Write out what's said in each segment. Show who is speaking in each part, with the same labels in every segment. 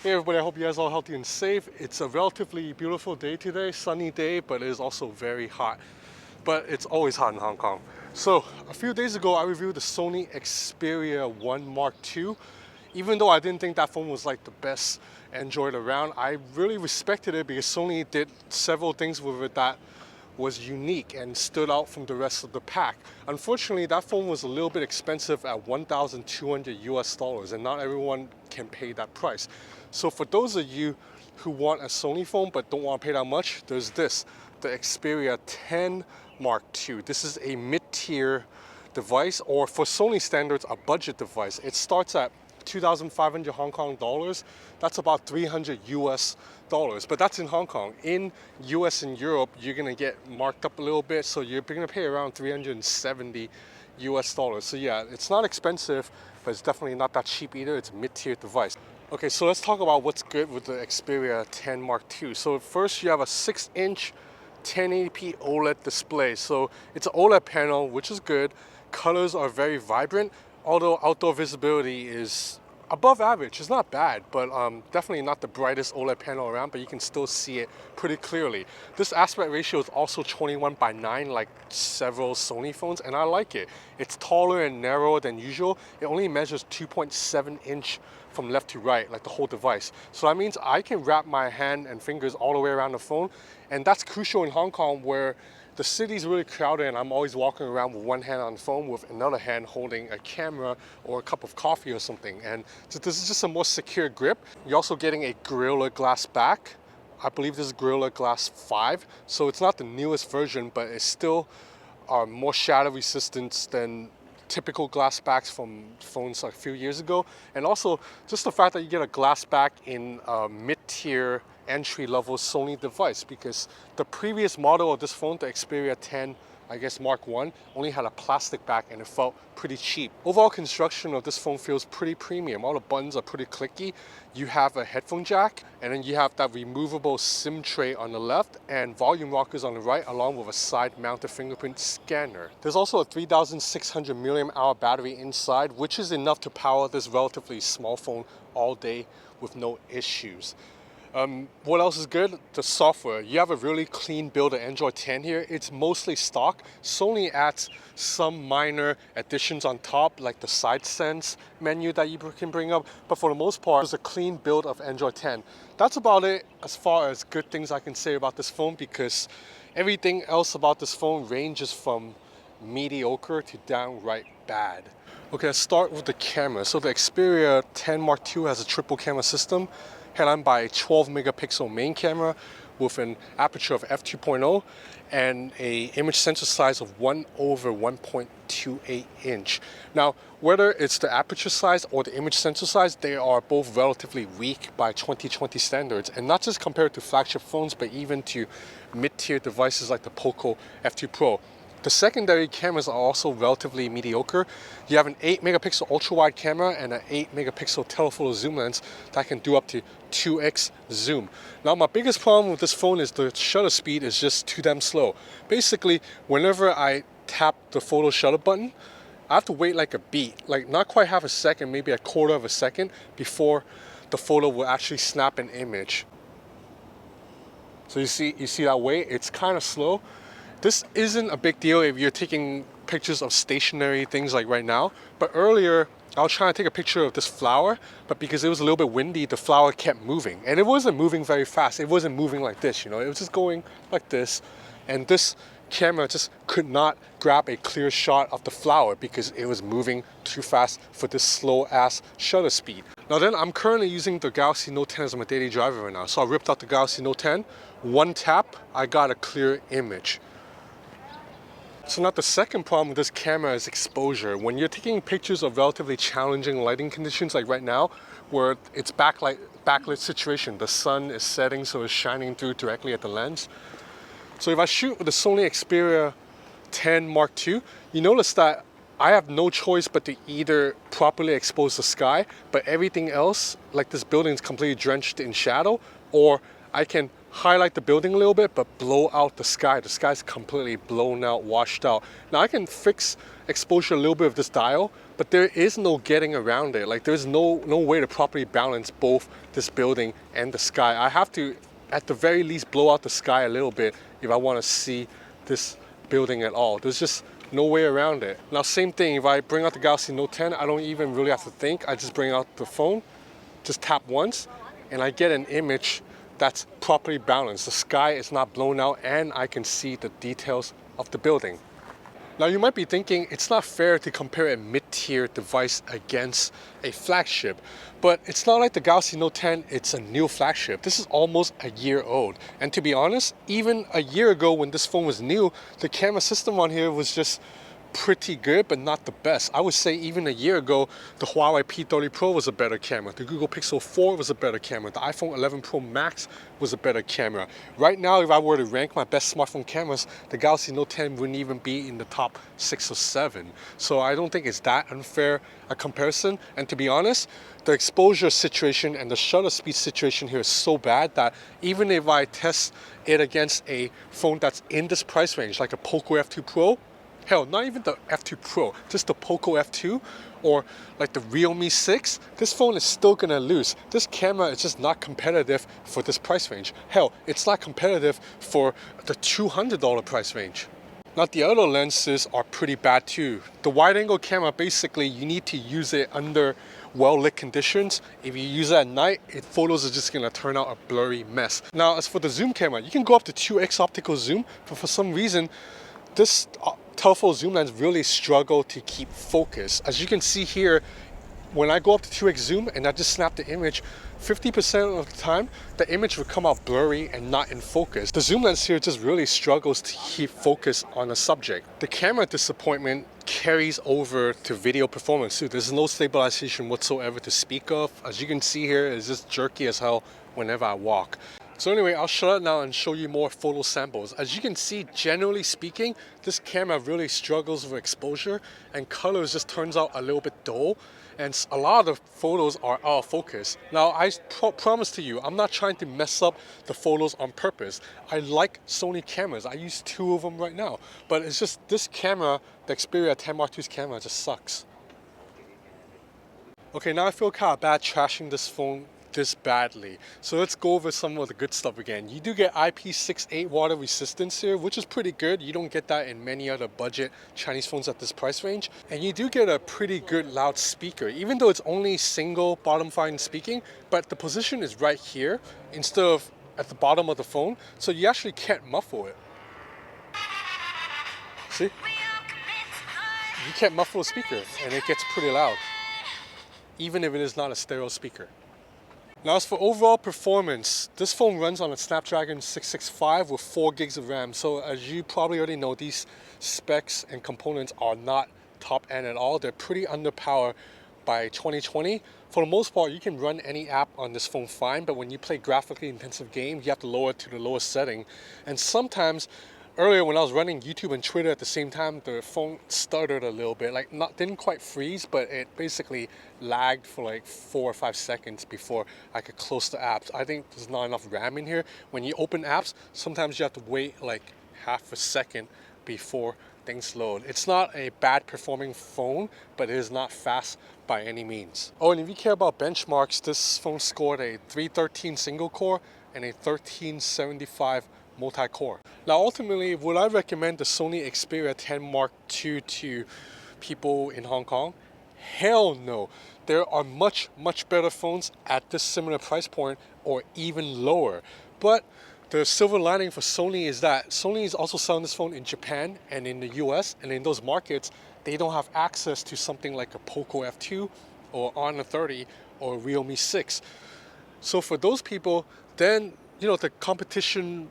Speaker 1: Hey everybody, I hope you guys are all healthy and safe. It's a relatively beautiful day today, sunny day, but it is also very hot. But it's always hot in Hong Kong. So a few days ago, I reviewed the Sony Xperia 1 Mark II. Even though I didn't think that phone was like the best Android around, I really respected it because Sony did several things with it that was unique and stood out from the rest of the pack. Unfortunately, that phone was a little bit expensive at $1,200 and not everyone can pay that price. So for those of you who want a Sony phone but don't want to pay that much, there's this, the Xperia 10 Mark II. This is a mid-tier device, or for Sony standards, a budget device. It starts at 2,500 Hong Kong dollars. That's about 300 US dollars, but that's in Hong Kong. In US and Europe, you're gonna get marked up a little bit, so you're gonna pay around 370 US dollars. So yeah, it's not expensive, but it's definitely not that cheap either. It's a mid-tier device. Okay, so let's talk about what's good with the Xperia 10 Mark II. So first, you have a 6-inch 1080p OLED display. So it's an OLED panel, which is good. Colors are very vibrant, although outdoor visibility is above average. It's not bad, but definitely not the brightest OLED panel around, but you can still see it pretty clearly. This aspect ratio is also 21:9 like several Sony phones, and I like it. It's taller and narrower than usual. It only measures 2.7 inch from left to right, like the whole device. So that means I can wrap my hand and fingers all the way around the phone, and that's crucial in Hong Kong where the city's really crowded and I'm always walking around with one hand on the phone with another hand holding a camera or a cup of coffee or something. And so this is just a more secure grip. You're also getting a Gorilla Glass back. I believe this is Gorilla Glass 5. So it's not the newest version, but it's still more shatter resistance than typical glass backs from phones like a few years ago. And also just the fact that you get a glass back in a mid-tier entry-level Sony device, because the previous model of this phone, the Xperia 10, I guess Mark I, only had a plastic back and it felt pretty cheap. Overall construction of this phone feels pretty premium. All the buttons are pretty clicky. You have a headphone jack, and then you have that removable SIM tray on the left and volume rockers on the right, along with a side-mounted fingerprint scanner. There's also a 3,600 mAh battery inside, which is enough to power this relatively small phone all day with no issues. What else is good? The software. You have a really clean build of Android 10 here. It's mostly stock. Sony adds some minor additions on top, like the Side Sense menu that you can bring up, but for the most part, it's a clean build of Android 10. That's about it as far as good things I can say about this phone, because everything else about this phone ranges from mediocre to downright bad. Okay, let's start with the camera. So the Xperia 10 Mark II has a triple camera system, headlined by a 12 megapixel main camera with an aperture of f2.0 and a image sensor size of 1/1.28 inch. Now, whether it's the aperture size or the image sensor size, they are both relatively weak by 2020 standards, and not just compared to flagship phones, but even to mid-tier devices like the Poco F2 Pro. The secondary cameras are also relatively mediocre. You have an 8 megapixel ultra wide camera and an 8 megapixel telephoto zoom lens that can do up to 2x zoom. Now, my biggest problem with this phone is the shutter speed is just too damn slow. Basically, whenever I tap the photo shutter button, I have to wait like a beat, like not quite half a second, maybe a quarter of a second before the photo will actually snap an image. So you see that wait, it's kind of slow. This isn't a big deal if you're taking pictures of stationary things like right now, but earlier I was trying to take a picture of this flower, but because it was a little bit windy, the flower kept moving, and it wasn't moving very fast. It wasn't moving like this, you know, it was just going like this, and this camera just could not grab a clear shot of the flower because it was moving too fast for this slow ass shutter speed. Now then, I'm currently using the Galaxy Note 10 as my daily driver right now. So I ripped out the Galaxy Note 10, one tap, I got a clear image. So now the second problem with this camera is exposure. When you're taking pictures of relatively challenging lighting conditions like right now, where it's backlit situation, the sun is setting so it's shining through directly at the lens. So if I shoot with the Sony Xperia 10 Mark II, you notice that I have no choice but to either properly expose the sky, but everything else, like this building is completely drenched in shadow, or I can highlight the building a little bit, but blow out the sky. The sky's completely blown out, washed out. Now I can fix exposure a little bit of this dial, but there is no getting around it. Like there's no way to properly balance both this building and the sky. I have to, at the very least, blow out the sky a little bit if I want to see this building at all. There's just no way around it. Now same thing, if I bring out the Galaxy Note 10, I don't even really have to think. I just bring out the phone, just tap once, and I get an image that's properly balanced. The sky is not blown out and I can see the details of the building. Now you might be thinking it's not fair to compare a mid-tier device against a flagship, but it's not like the Galaxy Note 10, it's a new flagship. This is almost a year old. And to be honest, even a year ago when this phone was new, the camera system on here was just pretty good, but not the best. I would say even a year ago, the Huawei P30 Pro was a better camera. The Google Pixel 4 was a better camera. The iPhone 11 Pro Max was a better camera. Right now, if I were to rank my best smartphone cameras, the Galaxy Note 10 wouldn't even be in the top 6 or 7. So I don't think it's that unfair a comparison. And to be honest, the exposure situation and the shutter speed situation here is so bad that even if I test it against a phone that's in this price range, like a Poco F2 Pro, hell, not even the F2 Pro, just the Poco F2 or like the Realme 6, this phone is still gonna lose. This camera is just not competitive for this price range. Hell, it's not competitive for the $200 price range. Now the other lenses are pretty bad too. The wide angle camera, basically you need to use it under well-lit conditions. If you use it at night, photos are just gonna turn out a blurry mess. Now as for the zoom camera, you can go up to 2x optical zoom, but for some reason, this telephoto zoom lens really struggle to keep focus. As you can see here, when I go up to 2x zoom and I just snap the image, 50% of the time, the image will come out blurry and not in focus. The zoom lens here just really struggles to keep focus on a subject. The camera disappointment carries over to video performance too. There's no stabilization whatsoever to speak of. As you can see here, it's just jerky as hell whenever I walk. So anyway, I'll shut up now and show you more photo samples. As you can see, generally speaking, this camera really struggles with exposure and colors just turns out a little bit dull. And a lot of the photos are out of focus. Now, I promise to you, I'm not trying to mess up the photos on purpose. I like Sony cameras. I use 2 of them right now. But it's just this camera, the Xperia 10 Mark II's camera, just sucks. Okay, now I feel kind of bad trashing this phone this badly. So let's go over some of the good stuff again. You do get IP68 water resistance here, which is pretty good. You don't get that in many other budget Chinese phones at this price range. And you do get a pretty good loudspeaker, even though it's only single bottom fine speaking, but the position is right here instead of at the bottom of the phone, so you actually can't muffle it. See? You can't muffle a speaker and it gets pretty loud, even if it is not a stereo speaker. Now as for overall performance, this phone runs on a Snapdragon 665 with 4 gigs of RAM. So as you probably already know, these specs and components are not top end at all. They're pretty underpowered by 2020. For the most part, you can run any app on this phone fine, but when you play graphically intensive games, you have to lower it to the lowest setting. And sometimes, earlier when I was running YouTube and Twitter at the same time, the phone stuttered a little bit, like didn't quite freeze, but it basically lagged for like 4 or 5 seconds before I could close the apps. I think there's not enough RAM in here. When you open apps, sometimes you have to wait like half a second before things load. It's not a bad performing phone, but it is not fast by any means. Oh, and if you care about benchmarks, this phone scored a 313 single core and a 1375 multi-core. Now ultimately, would I recommend the Sony Xperia 10 Mark II to people in Hong Kong? Hell no. There are much better phones at this similar price point or even lower. But the silver lining for Sony is that Sony is also selling this phone in Japan and in the US, and in those markets they don't have access to something like a Poco F2 or Honor 30 or Realme 6. So for those people, then the competition,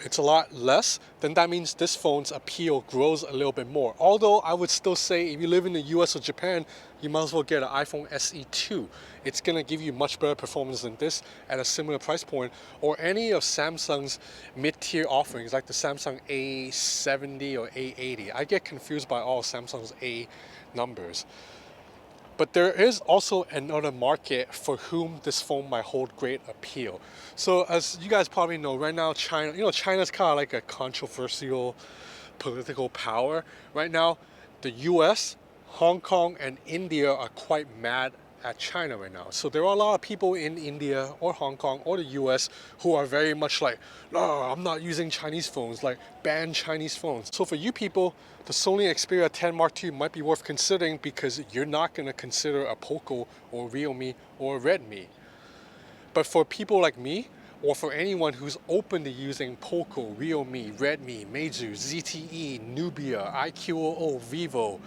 Speaker 1: it's a lot less, then that means this phone's appeal grows a little bit more. Although I would still say if you live in the US or Japan, you might as well get an iPhone SE2. It's gonna give you much better performance than this at a similar price point, or any of Samsung's mid-tier offerings like the Samsung A70 or A80. I get confused by all Samsung's A numbers. But there is also another market for whom this phone might hold great appeal. So as you guys probably know, right now China, China's kind of like a controversial political power. Right now, the US, Hong Kong, and India are quite mad at China right now. So there are a lot of people in India or Hong Kong or the US who are very much like, no, I'm not using Chinese phones, like ban Chinese phones. So for you people, the Sony Xperia 10 Mark II might be worth considering because you're not going to consider a Poco or Realme or Redmi. But for people like me, or for anyone who's open to using Poco, Realme, Redmi, Meizu, ZTE, Nubia, IQOO, Vivo,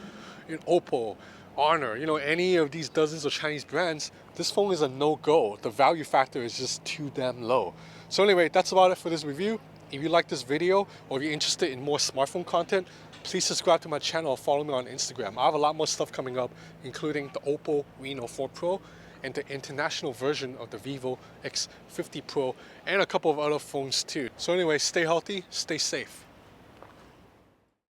Speaker 1: Oppo, Honor, any of these dozens of Chinese brands, this phone is a no-go. The value factor is just too damn low. So anyway, that's about it for this review. If you like this video or if you're interested in more smartphone content, please subscribe to my channel or follow me on Instagram. I have a lot more stuff coming up, including the Oppo Reno 4 Pro and the international version of the Vivo X50 Pro and a couple of other phones too. So anyway, stay healthy, stay safe.